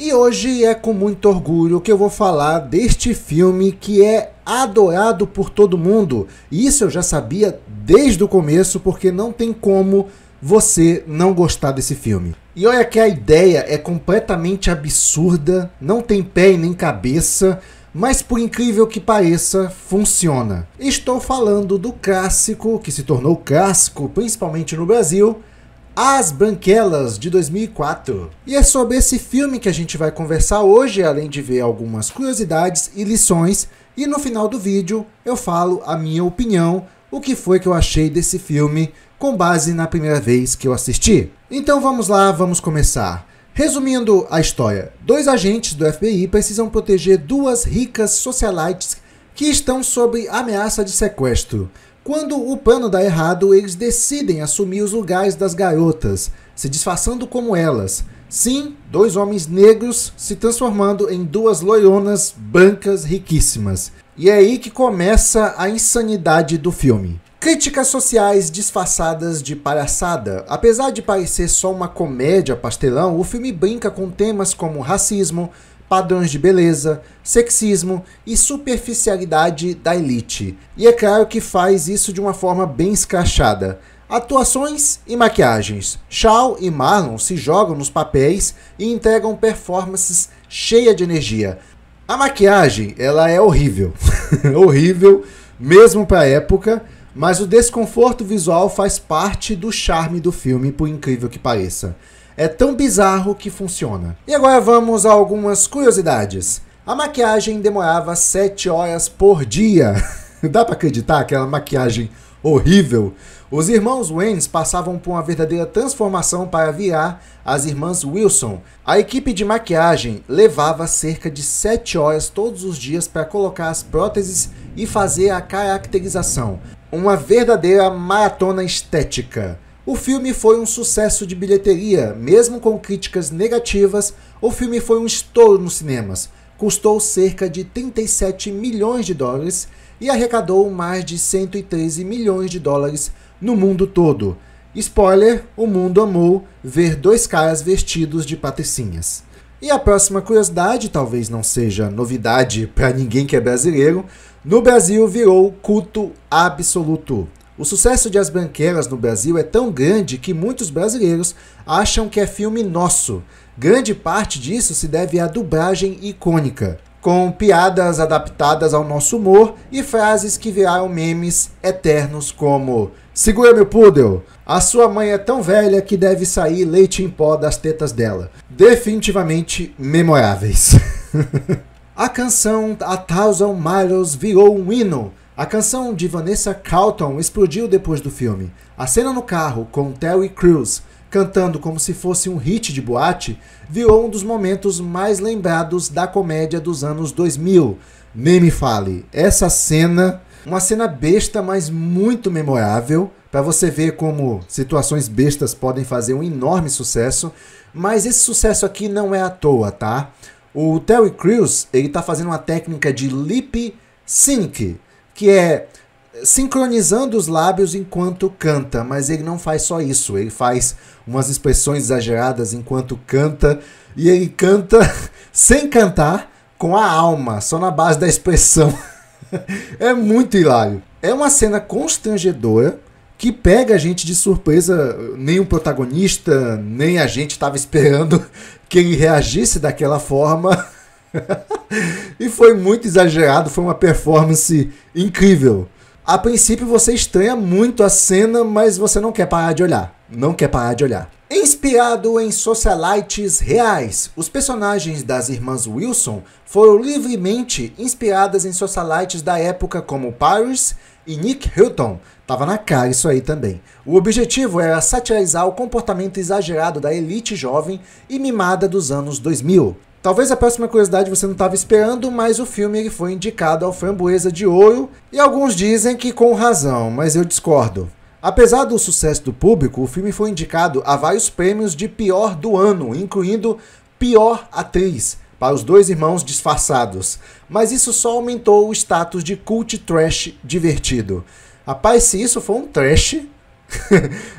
E hoje é com muito orgulho que eu vou falar deste filme que é adorado por todo mundo. E isso eu já sabia desde o começo, porque não tem como você não gostar desse filme. E olha que a ideia é completamente absurda, não tem pé e nem cabeça, mas por incrível que pareça, funciona. Estou falando do clássico, que se tornou clássico principalmente no Brasil, As Branquelas, de 2004. E é sobre esse filme que a gente vai conversar hoje, além de ver algumas curiosidades e lições. E no final do vídeo eu falo a minha opinião, o que foi que eu achei desse filme com base na primeira vez que eu assisti. Então vamos lá, vamos começar. Resumindo a história, dois agentes do FBI precisam proteger duas ricas socialites que estão sob ameaça de sequestro. Quando o plano dá errado, eles decidem assumir os lugares das garotas, se disfarçando como elas. Sim, dois homens negros se transformando em duas loironas brancas riquíssimas. E é aí que começa a insanidade do filme. Críticas sociais disfarçadas de palhaçada. Apesar de parecer só uma comédia pastelão, o filme brinca com temas como racismo, padrões de beleza, sexismo e superficialidade da elite. E é claro que faz isso de uma forma bem escrachada. Atuações e maquiagens. Shaw e Marlon se jogam nos papéis e entregam performances cheias de energia. A maquiagem, ela é horrível. Horrível, mesmo para a época, mas o desconforto visual faz parte do charme do filme, por incrível que pareça. É tão bizarro que funciona. E agora vamos a algumas curiosidades. A maquiagem demorava 7 horas por dia. Dá pra acreditar aquela maquiagem horrível? Os irmãos Wayans passavam por uma verdadeira transformação para virar as irmãs Wilson. A equipe de maquiagem levava cerca de 7 horas todos os dias para colocar as próteses e fazer a caracterização. Uma verdadeira maratona estética. O filme foi um sucesso de bilheteria, mesmo com críticas negativas. O filme foi um estouro nos cinemas. Custou cerca de 37 milhões de dólares e arrecadou mais de 113 milhões de dólares no mundo todo. Spoiler, o mundo amou ver dois caras vestidos de patricinhas. E a próxima curiosidade, talvez não seja novidade para ninguém que é brasileiro, no Brasil virou culto absoluto. O sucesso de As Branquelas no Brasil é tão grande que muitos brasileiros acham que é filme nosso. Grande parte disso se deve à dublagem icônica, com piadas adaptadas ao nosso humor e frases que viraram memes eternos como "Segura meu poodle", "A sua mãe é tão velha que deve sair leite em pó das tetas dela". Definitivamente memoráveis. A canção A Thousand Miles virou um hino. A canção de Vanessa Carlton explodiu depois do filme. A cena no carro com Terry Crews cantando como se fosse um hit de boate virou um dos momentos mais lembrados da comédia dos anos 2000. Nem me fale, essa cena, uma cena besta, mas muito memorável, para você ver como situações bestas podem fazer um enorme sucesso, mas esse sucesso aqui não é à toa, tá? O Terry Crews, ele tá fazendo uma técnica de lip sync, que é sincronizando os lábios enquanto canta, mas ele não faz só isso, ele faz umas expressões exageradas enquanto canta, e ele canta sem cantar, com a alma, só na base da expressão. É muito hilário. É uma cena constrangedora, que pega a gente de surpresa. Nem o protagonista, nem a gente estava esperando que ele reagisse daquela forma. E foi muito exagerado, foi uma performance incrível. A princípio você estranha muito a cena, mas você não quer parar de olhar. Não quer parar de olhar. Inspirado em socialites reais, os personagens das irmãs Wilson foram livremente inspiradas em socialites da época como Paris e Nick Hilton. Tava na cara isso aí também. O objetivo era satirizar o comportamento exagerado da elite jovem e mimada dos anos 2000. Talvez a próxima curiosidade você não estava esperando, mas o filme ele foi indicado ao Framboesa de Ouro e alguns dizem que com razão, mas eu discordo. Apesar do sucesso do público, o filme foi indicado a vários prêmios de pior do ano, incluindo pior atriz, para os dois irmãos disfarçados. Mas isso só aumentou o status de cult trash divertido. Rapaz, se isso for um trash,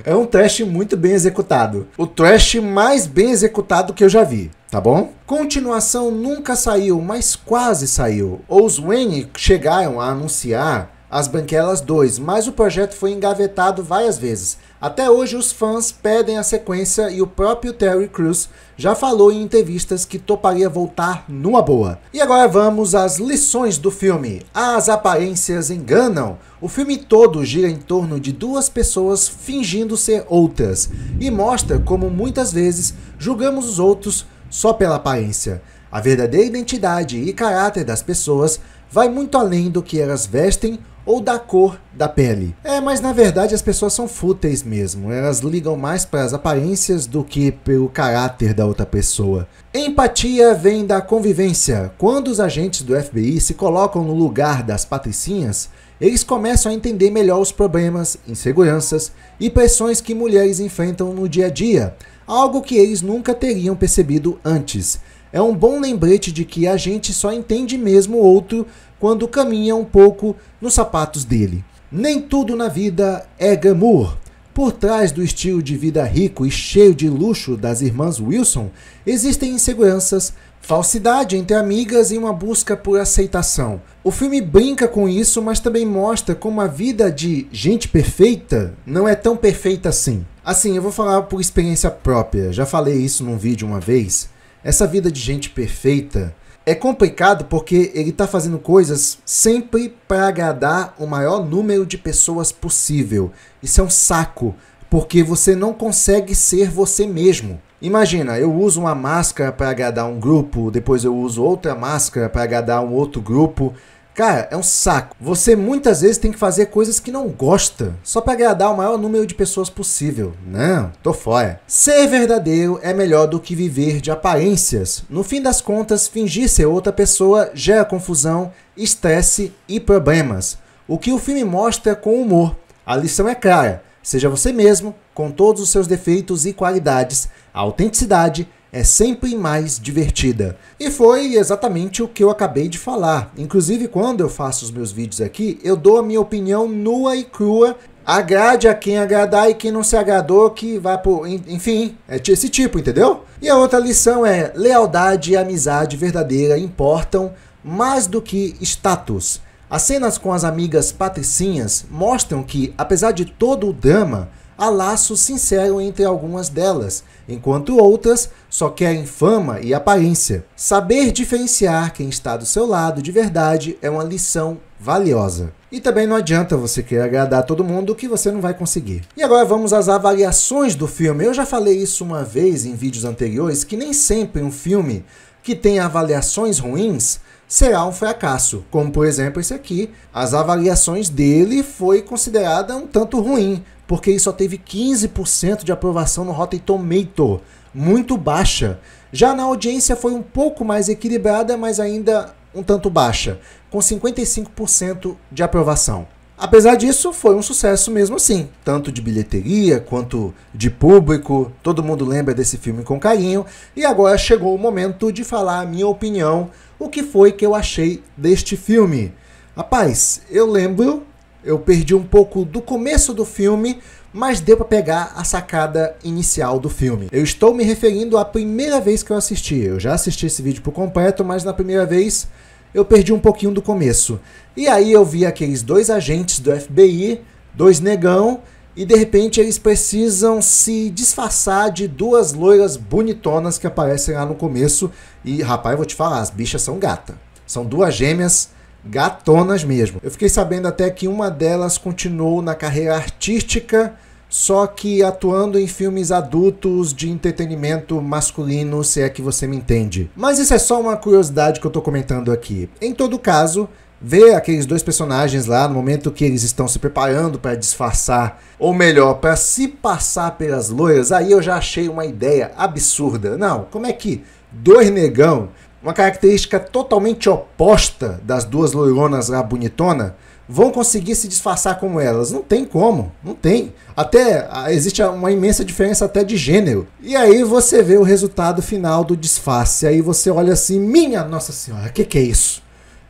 é um trash muito bem executado. O trash mais bem executado que eu já vi. tá bom? Continuação nunca saiu, mas quase saiu. Os Wayne chegaram a anunciar As Branquelas 2, mas o projeto foi engavetado várias vezes. Até hoje os fãs pedem a sequência e o próprio Terry Crews já falou em entrevistas que toparia voltar numa boa. E agora vamos às lições do filme. As aparências enganam. O filme todo gira em torno de duas pessoas fingindo ser outras e mostra como muitas vezes julgamos os outros só pela aparência. A verdadeira identidade e caráter das pessoas vai muito além do que elas vestem ou da cor da pele. Mas na verdade as pessoas são fúteis mesmo. Elas ligam mais para as aparências do que pelo caráter da outra pessoa. Empatia vem da convivência. Quando os agentes do FBI se colocam no lugar das patricinhas, eles começam a entender melhor os problemas, inseguranças e pressões que mulheres enfrentam no dia a dia, algo que eles nunca teriam percebido antes. É um bom lembrete de que a gente só entende mesmo o outro quando caminha um pouco nos sapatos dele. Nem tudo na vida é glamour. Por trás do estilo de vida rico e cheio de luxo das irmãs Wilson, existem inseguranças, falsidade entre amigas e uma busca por aceitação. O filme brinca com isso, mas também mostra como a vida de gente perfeita não é tão perfeita assim. Assim, eu vou falar por experiência própria, já falei isso num vídeo uma vez. Essa vida de gente perfeita é complicado porque ele está fazendo coisas sempre para agradar o maior número de pessoas possível. Isso é um saco, porque você não consegue ser você mesmo. Imagina, eu uso uma máscara para agradar um grupo, depois eu uso outra máscara para agradar um outro grupo. Cara, é um saco. Você muitas vezes tem que fazer coisas que não gosta, só para agradar o maior número de pessoas possível. Não, tô fora. Ser verdadeiro é melhor do que viver de aparências. No fim das contas, fingir ser outra pessoa gera confusão, estresse e problemas. O que o filme mostra com humor. A lição é clara. Seja você mesmo, com todos os seus defeitos e qualidades. A autenticidade é sempre mais divertida. E foi exatamente o que eu acabei de falar. Inclusive, quando eu faço os meus vídeos aqui, eu dou a minha opinião nua e crua. Agrade a quem agradar e quem não se agradou, que vai por... Enfim, é esse tipo, entendeu? E a outra lição é: lealdade e amizade verdadeira importam mais do que status. As cenas com as amigas patricinhas mostram que, apesar de todo o drama, há laços sinceros entre algumas delas, enquanto outras só querem fama e aparência. Saber diferenciar quem está do seu lado de verdade é uma lição valiosa. E também não adianta você querer agradar todo mundo, que você não vai conseguir. E agora vamos às avaliações do filme. Eu já falei isso uma vez em vídeos anteriores, que nem sempre um filme que tem avaliações ruins será um fracasso, como por exemplo esse aqui. As avaliações dele foi considerada um tanto ruim, porque ele só teve 15% de aprovação no Rotten Tomatoes, muito baixa. Já na audiência foi um pouco mais equilibrada, mas ainda um tanto baixa, com 55% de aprovação. Apesar disso, foi um sucesso mesmo assim, tanto de bilheteria quanto de público. Todo mundo lembra desse filme com carinho. E agora chegou o momento de falar a minha opinião, o que foi que eu achei deste filme. Rapaz, eu perdi um pouco do começo do filme, mas deu para pegar a sacada inicial do filme. Eu estou me referindo à primeira vez que eu assisti. Eu já assisti esse vídeo por completo, mas na primeira vez eu perdi um pouquinho do começo. E aí eu vi aqueles dois agentes do FBI, dois negão, e de repente eles precisam se disfarçar de duas loiras bonitonas que aparecem lá no começo. E rapaz, eu vou te falar, as bichas são gata. São duas gêmeas gatonas mesmo. Eu fiquei sabendo até que uma delas continuou na carreira artística, só que atuando em filmes adultos de entretenimento masculino, se é que você me entende. Mas isso é só uma curiosidade que eu tô comentando aqui. Em todo caso, ver aqueles dois personagens lá no momento que eles estão se preparando para disfarçar, ou melhor, para se passar pelas loiras, aí eu já achei uma ideia absurda. Não, como é que dois negão, uma característica totalmente oposta das duas loironas lá bonitona, vão conseguir se disfarçar como elas? Não tem como, não tem. Até existe uma imensa diferença até de gênero. E aí você vê o resultado final do disfarce. Aí você olha assim, minha Nossa Senhora, que é isso?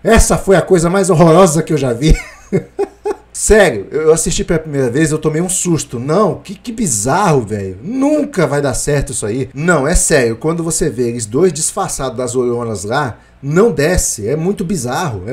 Essa foi a coisa mais horrorosa que eu já vi. Sério, eu assisti pela primeira vez, eu tomei um susto. Não, que bizarro, velho. Nunca vai dar certo isso aí. Não, é sério, quando você vê eles dois disfarçados das Loionas lá, não desce, é muito bizarro.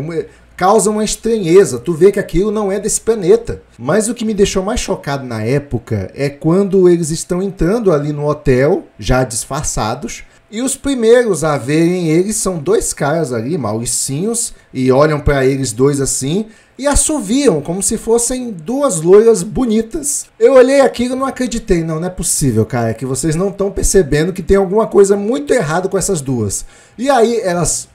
Causa uma estranheza, tu vê que aquilo não é desse planeta. Mas o que me deixou mais chocado na época é quando eles estão entrando ali no hotel, já disfarçados, e os primeiros a verem eles são dois caras ali, mauricinhos, e olham pra eles dois assim, e assoviam como se fossem duas loiras bonitas. Eu olhei aquilo e não acreditei, não é possível, cara, que vocês não estão percebendo que tem alguma coisa muito errada com essas duas. E aí elas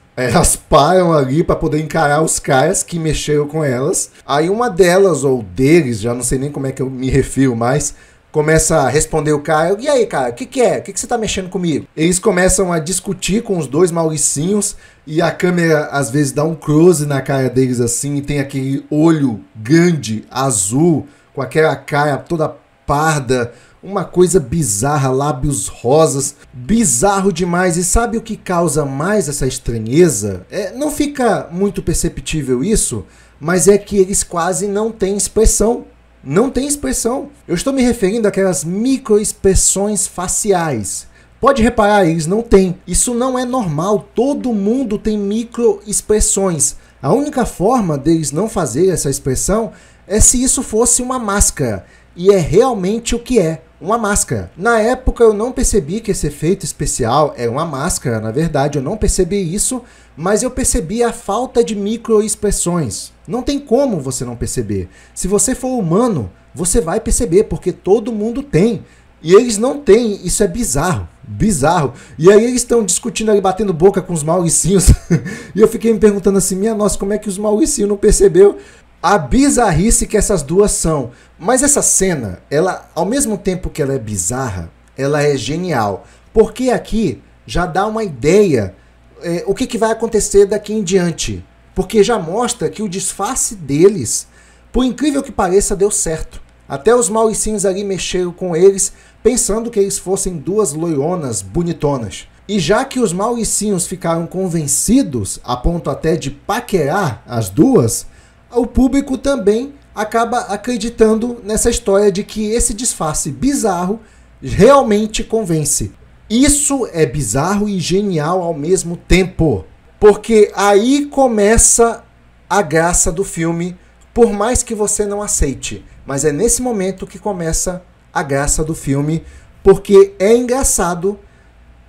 param ali para poder encarar os caras que mexeram com elas. Aí uma delas, ou deles, já não sei nem como é que eu me refiro mais, começa a responder o cara. E aí, cara, o que é? O que você tá mexendo comigo? Eles começam a discutir com os dois mauricinhos e a câmera às vezes dá um close na cara deles assim e tem aquele olho grande, azul, com aquela cara toda parda. Uma coisa bizarra, lábios rosas, bizarro demais. E sabe o que causa mais essa estranheza? Não fica muito perceptível isso, mas é que eles quase não têm expressão. Não tem expressão. Eu estou me referindo àquelas microexpressões faciais. Pode reparar, eles não têm. Isso não é normal. Todo mundo tem microexpressões. A única forma deles não fazer essa expressão é se isso fosse uma máscara. E é realmente o que é. Uma máscara. Na época eu não percebi que esse efeito especial era uma máscara, na verdade eu não percebi isso, mas eu percebi a falta de microexpressões. Não tem como você não perceber. Se você for humano, você vai perceber, porque todo mundo tem. E eles não têm, isso é bizarro, bizarro. E aí eles estão discutindo ali, batendo boca com os mauricinhos, e eu fiquei me perguntando assim, minha nossa, como é que os mauricinhos não percebeu a bizarrice que essas duas são? Mas essa cena, ela, ao mesmo tempo que ela é bizarra, ela é genial. Porque aqui já dá uma ideia o que vai acontecer daqui em diante. Porque já mostra que o disfarce deles, por incrível que pareça, deu certo. Até os mauricinhos ali mexeram com eles, pensando que eles fossem duas loironas bonitonas. E já que os mauricinhos ficaram convencidos, a ponto até de paquerar as duas, o público também acaba acreditando nessa história de que esse disfarce bizarro realmente convence. Isso é bizarro e genial ao mesmo tempo, porque aí começa a graça do filme, por mais que você não aceite. Mas é nesse momento que começa a graça do filme, porque é engraçado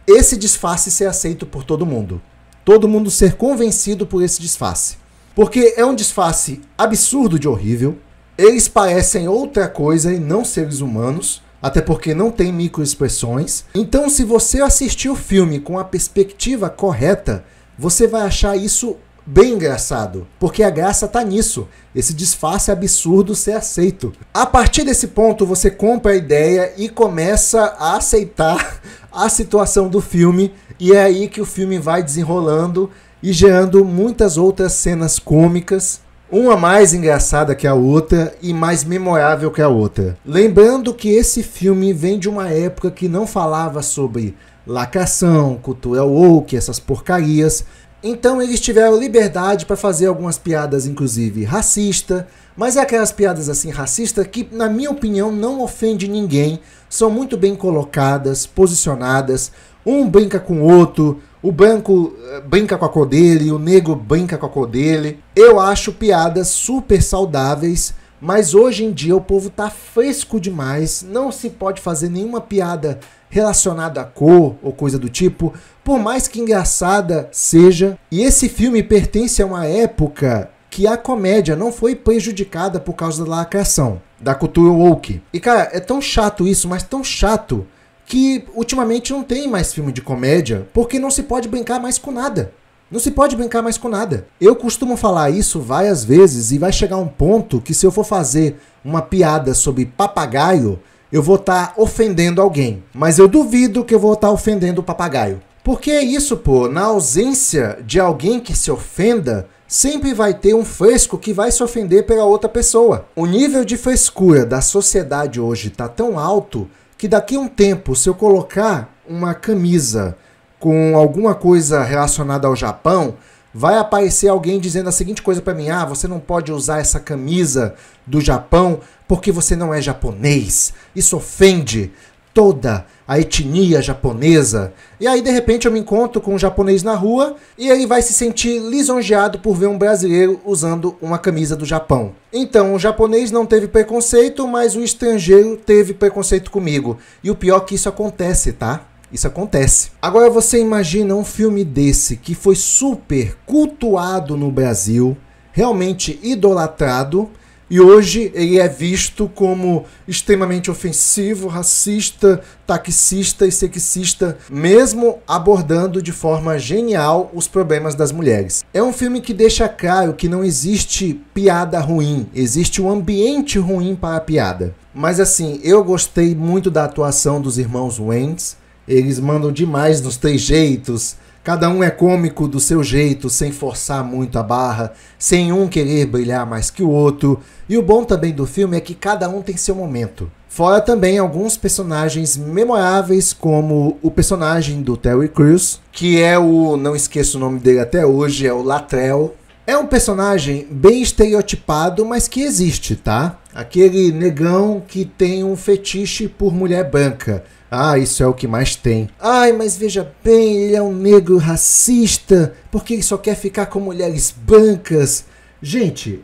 esse disfarce ser aceito por todo mundo. Todo mundo ser convencido por esse disfarce. Porque é um disfarce absurdo de horrível. Eles parecem outra coisa e não seres humanos, até porque não tem microexpressões. Então, se você assistir o filme com a perspectiva correta, você vai achar isso bem engraçado, porque a graça tá nisso, esse disfarce absurdo ser aceito. A partir desse ponto, você compra a ideia e começa a aceitar a situação do filme, e é aí que o filme vai desenrolando e gerando muitas outras cenas cômicas, uma mais engraçada que a outra e mais memorável que a outra. Lembrando que esse filme vem de uma época que não falava sobre lacração, cultura woke, essas porcarias. Então eles tiveram liberdade para fazer algumas piadas, inclusive racista, mas é aquelas piadas assim racistas que, na minha opinião, não ofende ninguém, são muito bem colocadas, posicionadas, um brinca com o outro, o branco brinca com a cor dele, o negro brinca com a cor dele. Eu acho piadas super saudáveis, mas hoje em dia o povo tá fresco demais, não se pode fazer nenhuma piada relacionada à cor ou coisa do tipo, por mais que engraçada seja. E esse filme pertence a uma época que a comédia não foi prejudicada por causa da lacração, da cultura woke. E cara, é tão chato isso, mas tão chato, que ultimamente não tem mais filme de comédia, porque não se pode brincar mais com nada. Não se pode brincar mais com nada. Eu costumo falar isso várias vezes e vai chegar um ponto que, se eu for fazer uma piada sobre papagaio, eu vou estar ofendendo alguém. Mas eu duvido que eu vou estar ofendendo o papagaio. Porque é isso, pô. Na ausência de alguém que se ofenda, sempre vai ter um fresco que vai se ofender pela outra pessoa. O nível de frescura da sociedade hoje está tão alto que daqui a um tempo, se eu colocar uma camisa com alguma coisa relacionada ao Japão, vai aparecer alguém dizendo a seguinte coisa pra mim: ah, você não pode usar essa camisa do Japão porque você não é japonês. Isso ofende toda a etnia japonesa. E aí, de repente, eu me encontro com um japonês na rua e ele vai se sentir lisonjeado por ver um brasileiro usando uma camisa do Japão. Então, o japonês não teve preconceito, mas o estrangeiro teve preconceito comigo. E o pior é que isso acontece, tá? Isso acontece. Agora você imagina um filme desse que foi super cultuado no Brasil, realmente idolatrado, e hoje ele é visto como extremamente ofensivo, racista, taxista e sexista, mesmo abordando de forma genial os problemas das mulheres. É um filme que deixa claro que não existe piada ruim, existe um ambiente ruim para a piada. Mas assim, eu gostei muito da atuação dos irmãos Wayans. Eles mandam demais nos trejeitos. Cada um é cômico do seu jeito, sem forçar muito a barra, sem um querer brilhar mais que o outro. E o bom também do filme é que cada um tem seu momento. Fora também alguns personagens memoráveis, como o personagem do Terry Crews, que é o, não esqueço o nome dele até hoje, é o Latrell. É um personagem bem estereotipado, mas que existe, tá? Aquele negão que tem um fetiche por mulher branca. Ah, isso é o que mais tem. Ai, mas veja bem, ele é um negro racista, porque ele só quer ficar com mulheres brancas. Gente,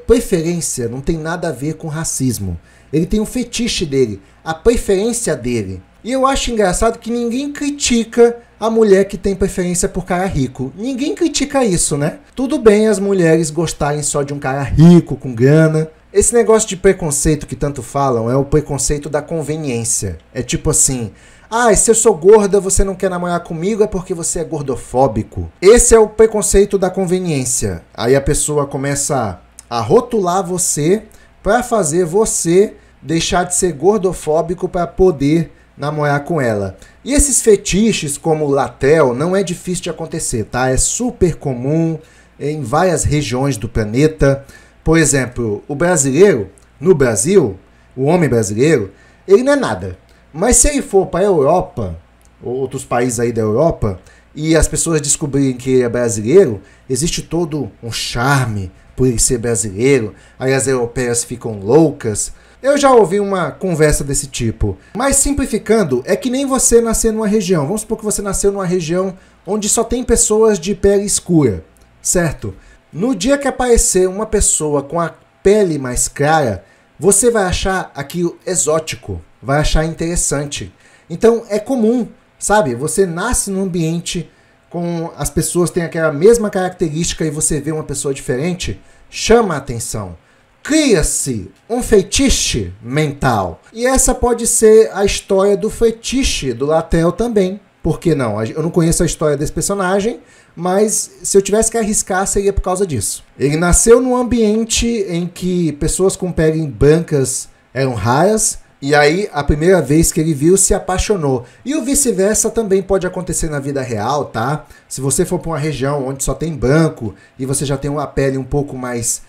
preferência não tem nada a ver com racismo. Ele tem um fetiche dele, a preferência dele. E eu acho engraçado que ninguém critica a mulher que tem preferência por cara rico. Ninguém critica isso, né? Tudo bem as mulheres gostarem só de um cara rico, com grana. Esse negócio de preconceito que tanto falam é o preconceito da conveniência. É tipo assim: ah, se eu sou gorda, você não quer namorar comigo é porque você é gordofóbico. Esse é o preconceito da conveniência. Aí a pessoa começa a rotular você para fazer você deixar de ser gordofóbico para poder namorar com ela. E esses fetiches como o Latrell não é difícil de acontecer, tá? É super comum em várias regiões do planeta. Por exemplo, o brasileiro, no Brasil, o homem brasileiro, ele não é nada. Mas se ele for para a Europa, ou outros países aí da Europa, e as pessoas descobrirem que ele é brasileiro, existe todo um charme por ele ser brasileiro, aí as europeias ficam loucas. Eu já ouvi uma conversa desse tipo. Mas simplificando, é que nem você nascer numa região. Vamos supor que você nasceu numa região onde só tem pessoas de pele escura, certo? No dia que aparecer uma pessoa com a pele mais clara, você vai achar aquilo exótico, vai achar interessante. Então é comum, sabe? Você nasce num ambiente com as pessoas têm aquela mesma característica e você vê uma pessoa diferente, chama a atenção. Cria-se um fetiche mental. E essa pode ser a história do fetiche do Latrell também. Por que não? Eu não conheço a história desse personagem, mas se eu tivesse que arriscar, seria por causa disso. Ele nasceu num ambiente em que pessoas com pele brancas eram raras, e aí a primeira vez que ele viu, se apaixonou. E o vice-versa também pode acontecer na vida real, tá? Se você for para uma região onde só tem branco, e você já tem uma pele um pouco mais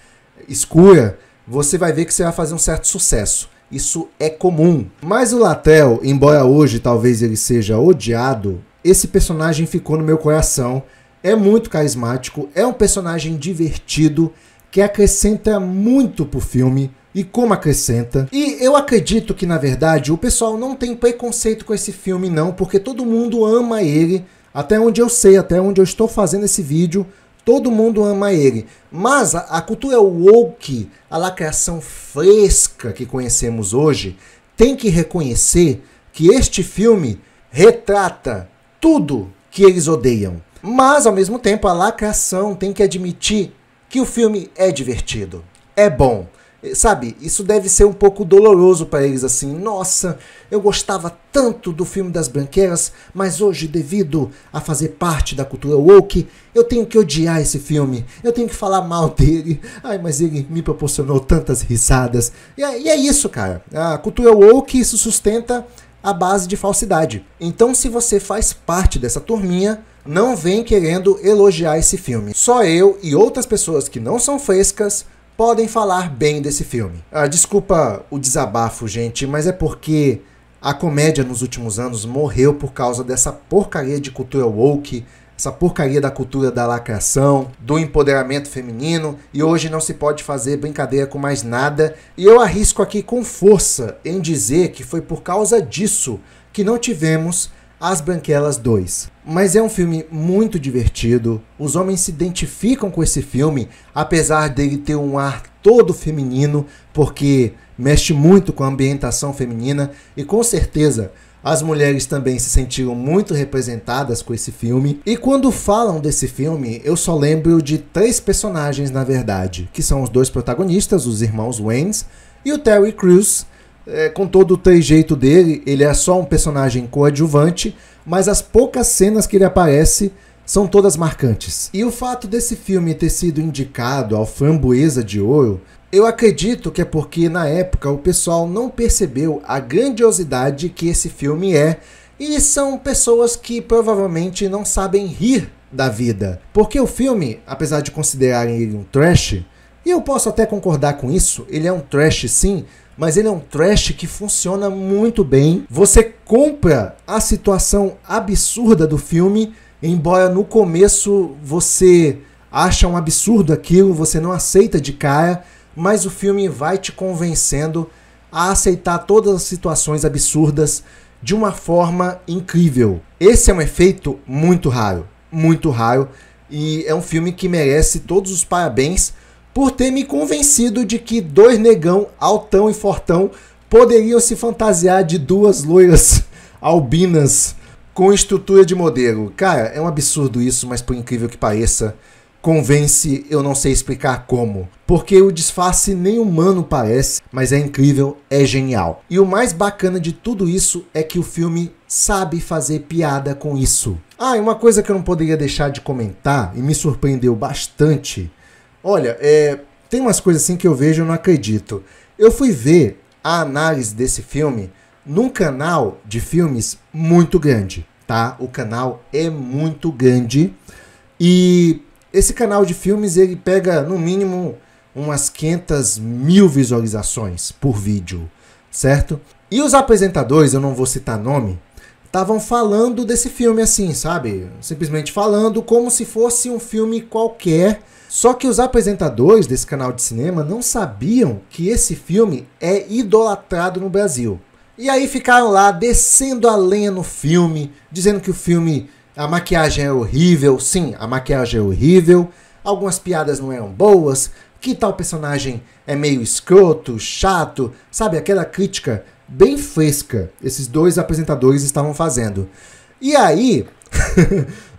escura, você vai ver que você vai fazer um certo sucesso. Isso é comum. Mas o Latrell, embora hoje talvez ele seja odiado, esse personagem ficou no meu coração. É muito carismático, é um personagem divertido, que acrescenta muito pro filme, e como acrescenta. E eu acredito que, na verdade, o pessoal não tem preconceito com esse filme não, porque todo mundo ama ele, até onde eu sei, até onde eu estou fazendo esse vídeo, todo mundo ama ele. Mas a cultura woke, a lacração fresca que conhecemos hoje, tem que reconhecer que este filme retrata tudo que eles odeiam. Mas, ao mesmo tempo, a lacração tem que admitir que o filme é divertido, é bom. Sabe, isso deve ser um pouco doloroso para eles, assim, nossa, eu gostava tanto do filme das Branquelas, mas hoje, devido a fazer parte da cultura woke, eu tenho que odiar esse filme, eu tenho que falar mal dele, ai, mas ele me proporcionou tantas risadas. E é isso, cara, a cultura woke se sustenta à base de falsidade. Então, se você faz parte dessa turminha, não vem querendo elogiar esse filme. Só eu e outras pessoas que não são frescas podem falar bem desse filme. Desculpa o desabafo, gente, mas é porque a comédia nos últimos anos morreu por causa dessa porcaria de cultura woke, essa porcaria da cultura da lacração, do empoderamento feminino, e hoje não se pode fazer brincadeira com mais nada. E eu arrisco aqui com força em dizer que foi por causa disso que não tivemos As Branquelas 2. Mas é um filme muito divertido, os homens se identificam com esse filme, apesar dele ter um ar todo feminino, porque mexe muito com a ambientação feminina, e com certeza as mulheres também se sentiram muito representadas com esse filme. E quando falam desse filme, eu só lembro de 3 personagens, na verdade, que são os 2 protagonistas, os irmãos Wayans, e o Terry Crews. Com todo o trejeito dele, ele é só um personagem coadjuvante, mas as poucas cenas que ele aparece são todas marcantes. E o fato desse filme ter sido indicado ao Framboesa de Ouro, eu acredito que é porque na época o pessoal não percebeu a grandiosidade que esse filme é, e são pessoas que provavelmente não sabem rir da vida. Porque o filme, apesar de considerarem ele um trash, e eu posso até concordar com isso, ele é um trash sim, mas ele é um trash que funciona muito bem. Você compra a situação absurda do filme, embora no começo você acha um absurdo aquilo, você não aceita de cara, mas o filme vai te convencendo a aceitar todas as situações absurdas de uma forma incrível. Esse é um efeito muito raro, e é um filme que merece todos os parabéns por ter me convencido de que 2 negão altão e fortão poderiam se fantasiar de 2 loiras albinas com estrutura de modelo. Cara, é um absurdo isso, mas por incrível que pareça, convence, eu não sei explicar como. Porque o disfarce nem humano parece, mas é incrível, é genial. E o mais bacana de tudo isso é que o filme sabe fazer piada com isso. Ah, e uma coisa que eu não poderia deixar de comentar, e me surpreendeu bastante. Olha, tem umas coisas assim que eu vejo e eu não acredito. Eu fui ver a análise desse filme num canal de filmes muito grande, tá? O canal é muito grande e esse canal de filmes ele pega no mínimo umas 500 mil visualizações por vídeo, certo? E os apresentadores, eu não vou citar nome, estavam falando desse filme assim, sabe? Simplesmente falando como se fosse um filme qualquer. Só que os apresentadores desse canal de cinema não sabiam que esse filme é idolatrado no Brasil. E aí ficaram lá descendo a lenha no filme, dizendo que o filme, a maquiagem é horrível. Sim, a maquiagem é horrível, algumas piadas não eram boas, que tal personagem é meio escroto, chato, sabe? Aquela crítica bem fresca esses 2 apresentadores estavam fazendo. E aí,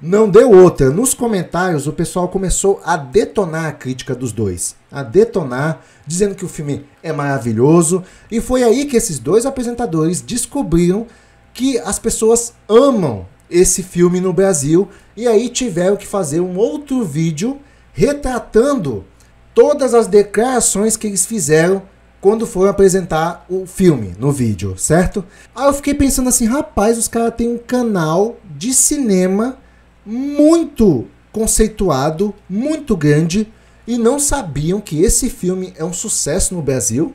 não deu outra. Nos comentários, o pessoal começou a detonar a crítica dos 2. A detonar, dizendo que o filme é maravilhoso. E foi aí que esses 2 apresentadores descobriram que as pessoas amam esse filme no Brasil. E aí tiveram que fazer um outro vídeo retratando todas as declarações que eles fizeram quando foram apresentar o filme no vídeo, certo? Aí eu fiquei pensando assim, rapaz, os caras têm um canal de cinema muito conceituado, muito grande, e não sabiam que esse filme é um sucesso no Brasil?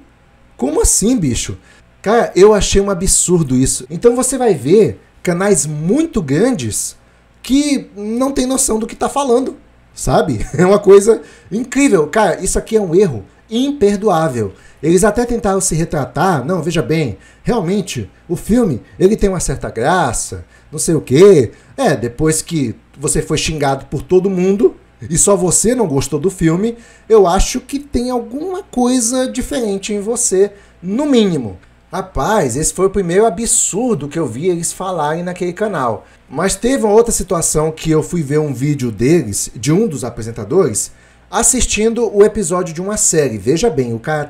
Como assim, bicho? Cara, eu achei um absurdo isso. Então você vai ver canais muito grandes que não tem noção do que tá falando, sabe? É uma coisa incrível. Cara, isso aqui é um erro imperdoável. Eles até tentaram se retratar, não, veja bem, realmente, o filme, ele tem uma certa graça, não sei o quê. Depois que você foi xingado por todo mundo, e só você não gostou do filme, eu acho que tem alguma coisa diferente em você, no mínimo. Rapaz, esse foi o primeiro absurdo que eu vi eles falarem naquele canal. Mas teve uma outra situação que eu fui ver um vídeo deles, de um dos apresentadores, assistindo o episódio de uma série. Veja bem, o cara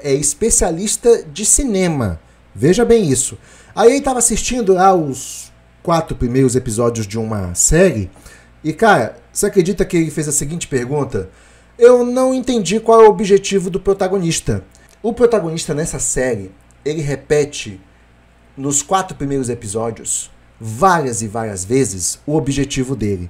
é especialista de cinema. Veja bem isso. Aí ele estava assistindo lá os 4 primeiros episódios de uma série. E cara, você acredita que ele fez a seguinte pergunta? Eu não entendi qual é o objetivo do protagonista. O protagonista nessa série, ele repete nos 4 primeiros episódios, várias e várias vezes, o objetivo dele.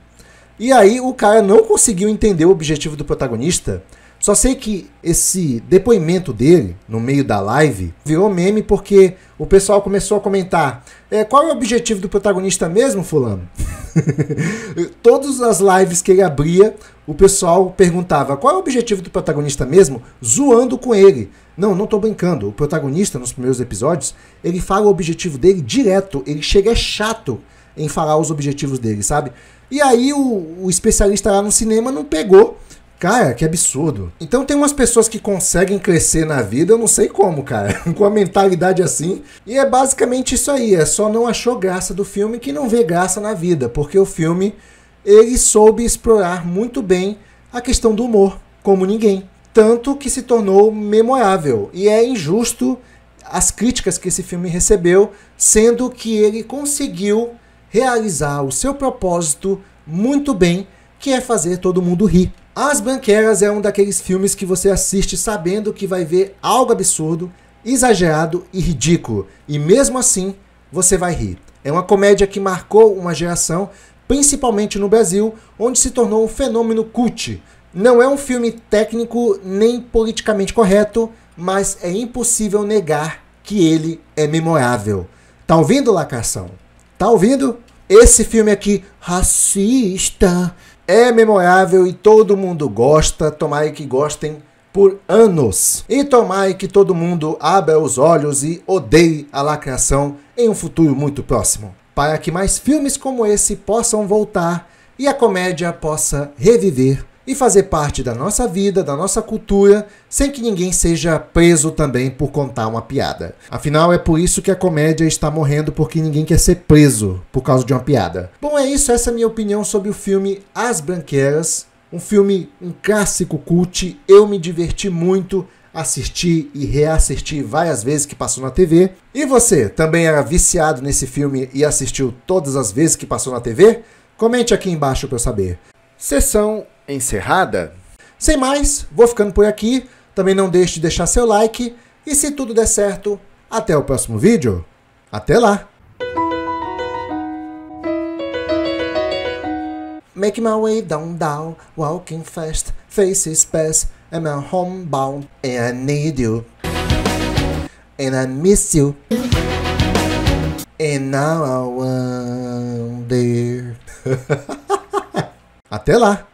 E aí o cara não conseguiu entender o objetivo do protagonista, Só sei que esse depoimento dele, no meio da live, virou meme porque o pessoal começou a comentar: qual é o objetivo do protagonista mesmo, fulano? Todas as lives que ele abria, o pessoal perguntava: qual é o objetivo do protagonista mesmo? Zoando com ele. Não tô brincando. O protagonista, nos primeiros episódios, ele fala o objetivo dele direto. Ele chega chato em falar os objetivos dele, sabe? E aí o especialista lá no cinema não pegou. Cara, que absurdo. Então tem umas pessoas que conseguem crescer na vida, eu não sei como, cara, com a mentalidade assim. E é basicamente isso aí, só não achou graça do filme que não vê graça na vida, porque o filme, ele soube explorar muito bem a questão do humor, como ninguém. Tanto que se tornou memorável. E é injusto as críticas que esse filme recebeu, sendo que ele conseguiu realizar o seu propósito muito bem, que é fazer todo mundo rir. As Branquelas é um daqueles filmes que você assiste sabendo que vai ver algo absurdo, exagerado e ridículo. E mesmo assim, você vai rir. É uma comédia que marcou uma geração, principalmente no Brasil, onde se tornou um fenômeno cult. Não é um filme técnico nem politicamente correto, mas é impossível negar que ele é memorável. Tá ouvindo, lacração? Tá ouvindo? Esse filme aqui, racista, é memorável e todo mundo gosta. Tomara que gostem por anos. E tomara que todo mundo abra os olhos e odeie a lacração em um futuro muito próximo. Para que mais filmes como esse possam voltar e a comédia possa reviver e fazer parte da nossa vida, da nossa cultura, sem que ninguém seja preso também por contar uma piada. Afinal, é por isso que a comédia está morrendo, porque ninguém quer ser preso por causa de uma piada. Bom, é isso, essa é a minha opinião sobre o filme As Branquelas. Um filme, um clássico cult, eu me diverti muito, assisti e reassisti várias vezes que passou na TV. E você, também era viciado nesse filme e assistiu todas as vezes que passou na TV? Comente aqui embaixo para eu saber. Sessão encerrada. Sem mais, vou ficando por aqui. Também não deixe de deixar seu like. E se tudo der certo, até o próximo vídeo. Até lá! Make my way down, walking fast, faces pass, and I'm homebound, and I need you, and I miss you, and now I wonder. Até lá!